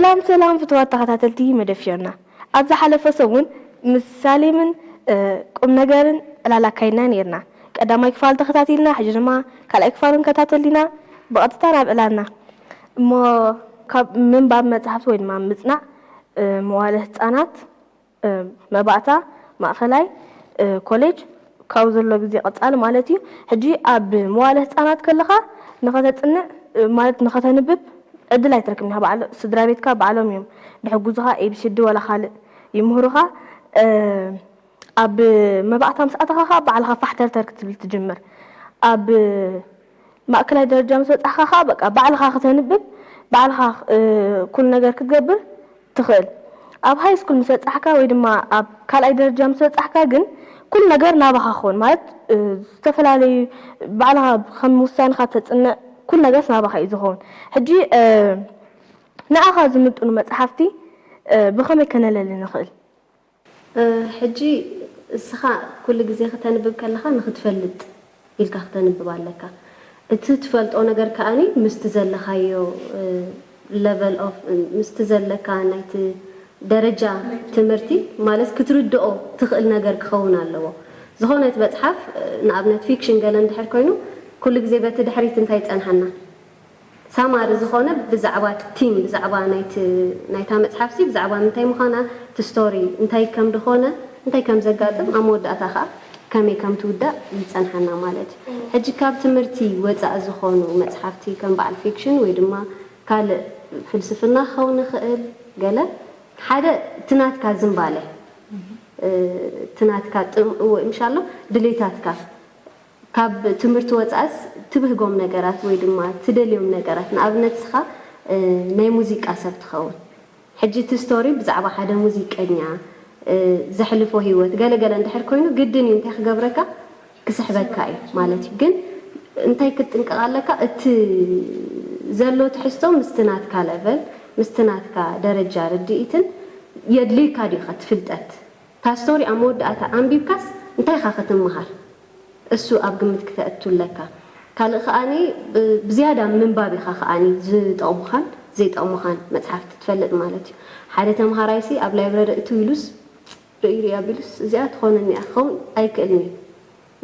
سلام فتوات تخاتلتي مدفيرنا أبز حلفة سوون مسالمن قم نجارن لا كينا نيرنا قدام يكفال تخاتلنا حجرما كلا يكفالن كتاتلنا بقطتنا بلادنا ما من باب متحف وين ما مصنع مواله ህፃናት መባእታ ማእኸላይ ኮሌጅ ካው ዘሎ ግዜ ቀጻል ማለት እዩ ሕጂ ኣብ መዋለ ህፃናት ከለኻ ንኸተጽንዕ ማለት ንኸተንብብ ዕድል ኣይትረክብና በዓል ስድራ ቤትካ በዓሎም እዮም ድሕጉዝኻ ኤቢሲዲ ወላ ካልእ ይምህሩኻ ኣብ መባእታ ምስኣተኻ በዓልኻ ፋሕተርተር ክትብል ትጅምር ኣብ ማእከላይ ደረጃ ምስ በጻሕኻ በቃ በዓልኻ ከተንብብ በዓልኻ ኩል ነገር ክትገብር ትኽእል ኣብ ሃይ ስኩል ምስ በጻሕካ ወይ ድማ ኣብ ካልኣይ ደረጃ ምስ በጻሕካ ግን ኩል ነገር ናባኻ ኾን ማለት ዝተፈላለዩ በዓልኻ ከም ውሳንኻ ተጽንዕ ኩል ነገር ናባኻ እዩ ዝኸውን ሕጂ ንኣኻ ዝምጥኑ መጽሓፍቲ ብኸመይ ከነለሊ ንኽእል ሕጂ እስኻ ኩል ግዜ ከተንብብ ከለኻ ንኽትፈልጥ ኢልካ ከተንብብ ኣለካ እቲ ትፈልጦ ነገር ከኣኒ ምስቲ ዘለኻዮ level of ምስቲ ዘለካ ናይቲ ደረጃ ትምህርቲ ማለት ክትርድኦ ትኽእል ነገር ክኸውን ኣለዎ ዝኾነት መጽሓፍ ንኣብነት ፊክሽን ገለ እንድሕር ኮይኑ ኩሉ ግዜ በቲ ድሕሪት እንታይ ጸንሐና ሳማሪ ዝኾነ ብዛዕባ ቲም ብዛዕባ ናይታ መጽሓፍሲ ብዛዕባ እንታይ ምዃና እቲ ስቶሪ እንታይ ከም ድኾነ እንታይ ከም ዘጋጥም ኣብ መወዳእታ ኸኣ ከመይ ከም ትውዳእ ይጸንሐና ማለት ሕጂ ካብ ትምህርቲ ወፃእ ዝኾኑ መጽሓፍቲ ከም በዓል ፊክሽን ወይ ድማ ካልእ ፍልስፍና ክኸውን ይኽእል ገለ ሓደ ትናትካ ዝምባለ ትናትካ ኢንሻአላ ድሌታትካ ካብ ትምህርቲ ወፃእስ ትብህጎም ነገራት ወይ ድማ ትደልዮም ነገራት ንኣብነት ስኻ ናይ ሙዚቃ ሰብ ትኸውን ሕጂ እቲ ስቶሪ ብዛዕባ ሓደ ሙዚቀኛ ዘሕልፎ ህይወት ገለገለ እንድሕር ኮይኑ ግድን እዩ እንታይ ክገብረካ ክስሕበካ እዩ ማለት እዩ ግን እንታይ ክትጥንቀቕ ኣለካ እቲ ዘሎ ትሕዝቶ ምስትናትካ ለቨል ምስትናትካ ደረጃ ርድኢትን የድልይካ ዲኻ ትፍልጠት ታ ስቶሪ ኣብ መወዳእታ ኣንቢብካስ እንታይ ኻ ክትምሃር እሱ ኣብ ግምት ክተእቱለካ ካልእ ኸኣኒ ብዝያዳ ምንባብ ኢኻ ኸኣኒ ዝጠቕሙኻን ዘይጠቕሙኻን መጽሓፍቲ ትፈልጥ ማለት እዩ ሓደ ተምሃራይሲ ኣብ ላይብረሪ እቱ ኢሉስ ርእዩ ኣቢሉስ እዚኣ ትኾነኒ እያ ክኸውን ኣይክእልኒ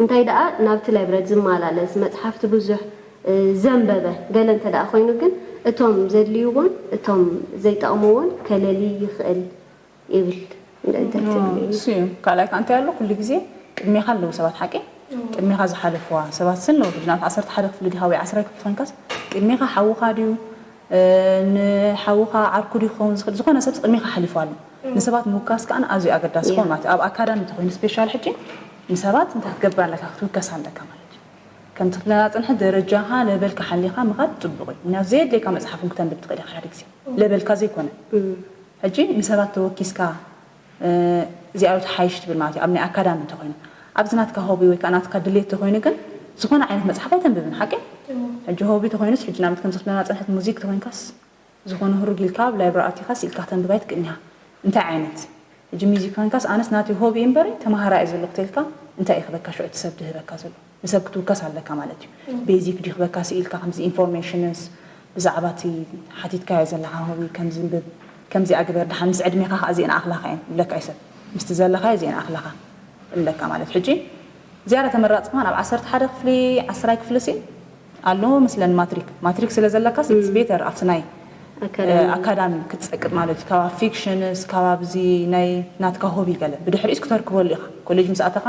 እንታይ ደኣ ናብቲ ላይብረሪ ዝመላለስ መጽሓፍቲ ብዙሕ ዘንበበ ገለ እንተ ደኣ ኮይኑ ግን እቶም ዘድልይዎን እቶም ዘይጠቕምዎን ከለሊ ይኽእል ይብል እንደእንተትብል ካልኣይ ካንተ ያለው ኩሉ ግዜ ቅድሚኻ ኣለዉ ሰባት ሓቂ ቅድሚኻ ዝሓለፍዋ ሰባት ስን ነው ብናት 11 ክፍሊ ዲኻ ወይ 10 ክፍሊ ኮንካስ ቅድሚኻ ሓውኻ ድዩ ንሓውኻ ዓርኩ ዲዩ ክኸውን ዝኽእል ዝኾነ ሰብ ቅድሚኻ ሓሊፉ ኣሎ ንሰባት ምውካስ ከኣነ ኣዝዩ ኣገዳሲ ዝኾን ማለት ኣብ ኣካዳሚ እንተኮይኑ ስፔሻል ሕጂ ንሰባት እንታይ ክትገብር ኣለካ ክትውከስ ኣለካ ማለት እዩ ከም ትኽለናፅንሕ ደረጃኻ ለበልካ ሓሊኻ ምኻድ ፅቡቕ እዩ ምክንያቱ ዘየድልየካ መፅሓፍን ክተንብብ ትኽእል ኢኻ ሓደ ግዜ ለበልካ ዘይኮነ ሕጂ ንሰባት ተወኪስካ እዚኣዩ ተሓይሽ ትብል ማለት እዩ ኣብ ናይ ኣካዳሚ እንተኮይኑ ኣብዚ ናትካ ሆቢ ወይ ከዓ ናትካ ድሌት ተኮይኑ ግን ዝኾነ ዓይነት መጽሓፍ ኣይተንብብን ሓቂ ሕጂ ሆቢ ተኮይኑስ ሕጂ ናብት ከም ዝኽለና ፅንሕት ሙዚክ ተኮይንካስ ዝኾነ ህሩግ ኢልካ ኣብ ላይብረሪ ኣቲኻስ ኢልካ ተንብብ ኣይትክእልኒኻ እንታይ ዓይነት ሕጂ ሙዚክ ኮይንካስ ኣነስ ናቲ ሆቢ እምበሪ ተማሃራይ ዘሎ ክትልካ እንታይ ይኽበካ ሽዑ ሰብ ድህበካ ዘሎ ንሰብ ክትውከስ ኣለካ ማለት እዩ ቤዚክ ድኽበካ ስኢልካ ከምዚ ኢንፎርሜሽንስ ብዛዕባ እቲ ሓቲትካዮ ዘለካ ሆቢ ከም ዝንብብ ከምዚ ኣግበር ድሓን ምስ ዕድሜኻ ከዓ እዚአን ኣኽላኻ እየን ብለካ ይሰብ ምስቲ ዘለኻዮ እዚአን ኣኽላኻ ለካ ማለት ሕጂ ዝያዳ ተመራፂ ከማን ኣብ 11 ክፍሊ 10 ክፍሊ ሲ ኣሎ መስለን ማትሪክ ስለ ዘለካ ስስ ቤተር ኣብቲ ናይ ኣካዳሚ ክትፀቅጥ ማለት እዩ ካብ ፊክሽንስ ካብ ኣብዚ ናይ ናትካ ሆቢ ገለ ብድሕሪኡስ ክትርክበሉ ኢኻ ኮሌጅ ምስኣተኻ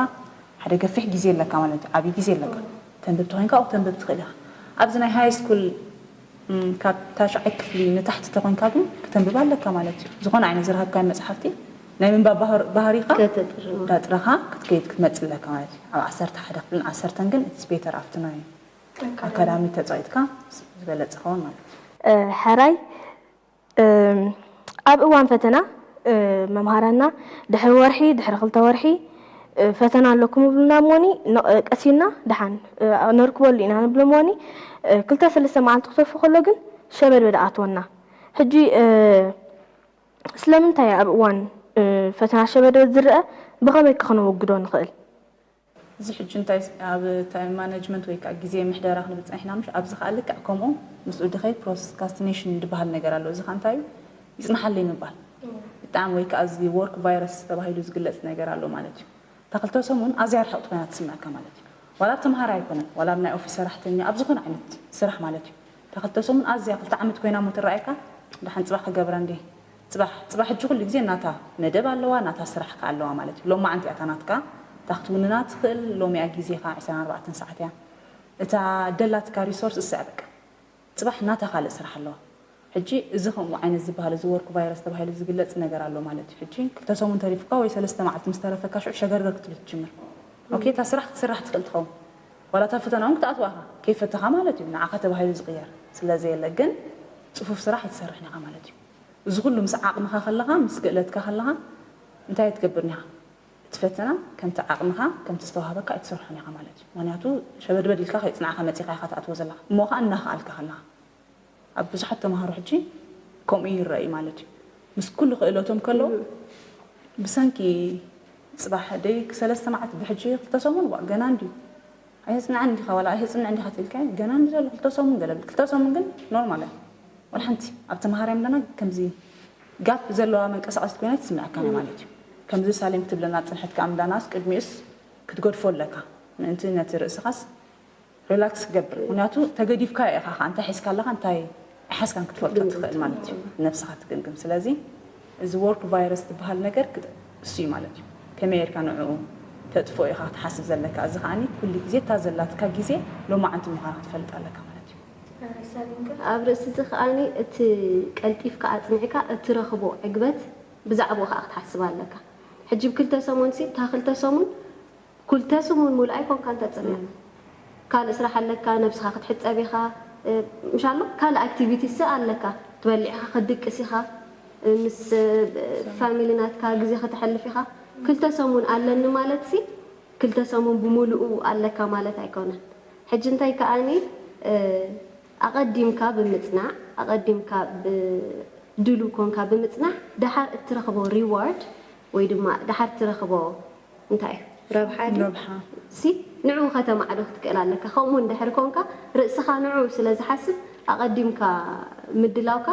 ሓደ ገፊሕ ግዜ ኣለካ ማለት እዩ ዓብዪ ግዜ ኣለካ ተንብብ ተኮይንካ ኣብኡ ተንብብ ትኽእል ኢኻ ኣብዚ ናይ ሃይ ስኩል ካብ ታሽዓይ ክፍሊ ንታሕቲ ተኮይንካ ግን ክትንብብ ኣለካ ማለት እዩ ዝኾነ ዓይነት ዝረኸብካዮ መፅሓፍቲ ናይ ምንባብ ባህሪኻ ዳጥረኻ ክትከይድ ክትመፅእ ኣለካ ማለት እዩ ኣብ 11 ክፍልን 10 ግን ኢትስ ቤተር ኣብቲ ናይ ኣካዳሚ ተፃኢትካ ዝበለፀ ኸውን ማለት እዩ ሕራይ ኣብ እዋን ፈተና መምሃራና ድሕሪ ወርሒ ድሕሪ 2 ወርሒ ፈተና ኣለኩም ብልና ሞኒ ቀሲልና ድሓን ነርክበሉ ኢና ንብሎ ሞኒ 2-3 መዓልቲ ክተርፉ ከሎ ግን ሸበድበድ ኣትወና ሕጂ ስለምንታይ ኣብ እዋን ፈተና ሸበድበድ ዝርአ ብኸመይ ክነወግዶ ንኽእል እዚ ሕጂ እንታይ ኣብ ታይም ማኔጅመንት ወይ ከዓ ግዜ ምሕደራ ክንብል ፀኒሕና ምሽ ኣብዚ ከዓ ልክዕ ከምኡ ምስኡ ድኸይድ ፕሮክራስቲኔሽን ዝበሃል ነገር ኣሎ እዚ ከዓ እንታይ እዩ يصنحلي نبال بتاعم ويك أزي work virus تباهيلو زقلت نجار على مالتي تقلتو سمون أزيار حط بينات تسمع كمالتي ولا بتمهار يكون ولا بنا أوفيسر رحتني أبزخون عمت سرح مالتي تقلتو سمون أزيار قلت عمت كوينا مترعيكا دحين صباح جبران دي صباح الشغل اللي ناتا ندب على ناتا سرح كعلوا مالتي لو ما عندي أتناتك تاخذون نات خل لو ما أجيزي خا عشان 4 ساعات يعني إتا دلت كريسورس السابق صباح ناتا خالص سرح الله حجي إذاهم وعين الزبالة زورك فيروس تبع هاي الزقلة نجار على مالتي حجي كتسوون تاريخ قوي سلسلة معت مسترفة كاش شجر ذاك تلتجمر أوكي تسرح تخلت خوم ولا تفتنا عمك تأتوها كيف تخمالتي من عقد تبع هاي الصغير سلازي اللجن صفوف صراحة تسرحني عمالتي زغلوا مسعق مخا خلها مسقلت كخلها أنت تكبرنيها تفتنا كم تعقمها كم تستوهبك تسرحني عمالتي ونياتو شباب بدل كخي تصنع خمتي خايخة أتوزلها موها أنها خالك خلها أبز حتى ما هروح جي كم إيه الرأي مالتي بس كل خيلاتهم كله بسانكي صباح ديك 3 ساعات بحجي تسوون بقى جناندي عايزنا عندي خولا عايزنا عندي هاتلك جناندي زل تسوون قلب تسوون قل نورمال والحنتي أبت مهارين لنا كم زي جاب زلوا من كسر أصل كونات تسمع كلام مالتي كم زي سالم كتب لنا تنحت كعمل ناس كدميس كتقول فول لك من أنت نترأس خاص ريلاكس قبل وناتو تجديف كاي أخا أنت حس كله أنت حس كان كتفوت تدخل مالتي نفسها تقنقم سلازي إذا work virus تبهال نجر كده سي مالتي كمير كانوا تدفوي أخا تحسب زلك أزغاني كل جزء تازلات كجزء لو ما أنت مهارات فلت على كمالتي أبرز تخاني كالتيف كأسمعك ترخبو عقبت بزعبو أخا تحسب لك حجب كل تسمون سي تاخل تسمون كل تسمون مولاي كون كانت تسمع كان اسرح لك نفسها تحط أبيها إن شاء الله كان أكتيفيتي سأل لك تبلعها خدك سيها مس فاميلينات كاجزي تحلفيها كل تسمون على إنه مالتسي كل تسمون بملؤ على لك مالت هيكونه حج أنتي كأني أقدمك بمتصنع أقدمك بدلو كونك بمتصنع دحر ترخبو ريورد ويدما دحر ترخبو أنتي ربحة سي نعو ختم عدوك تقال لك خومون دحر كونك رأسها نعو سلاز حسب أقدمك مدلاوك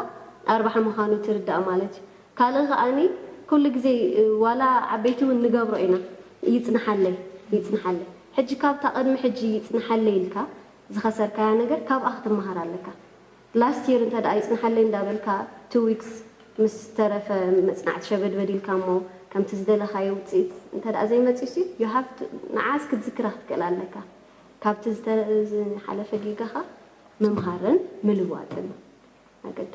4 مخانو تردأ مالتي كالغ أني كل جزء ولا عبيته من نجابرينا يتنحلي حجي كاب تقدم حجي يتنحلي لك زخسر كان نجر كاب أخذ مهارة لك last year أنت دا يتنحلي ندابلك 2 weeks مسترف مصنعت شباب بديل كامو كم تزدل خايو تزيد أنت دا زي ما تيجي you have to نعاس كتذكره تقال لك كاب تزدل حلفة جيجها ممهارن ملواتن أقدر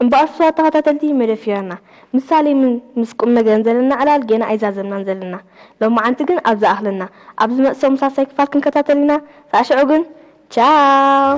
امبارسوا تهاتلتي مدفيرنا مثالي من مسكم نجنزلنا على الجنا عزاز منزلنا لو ما عنتجن أبز أهلنا أبز مقسم ساسك فالكن كتاتلنا فاشعوجن تشاو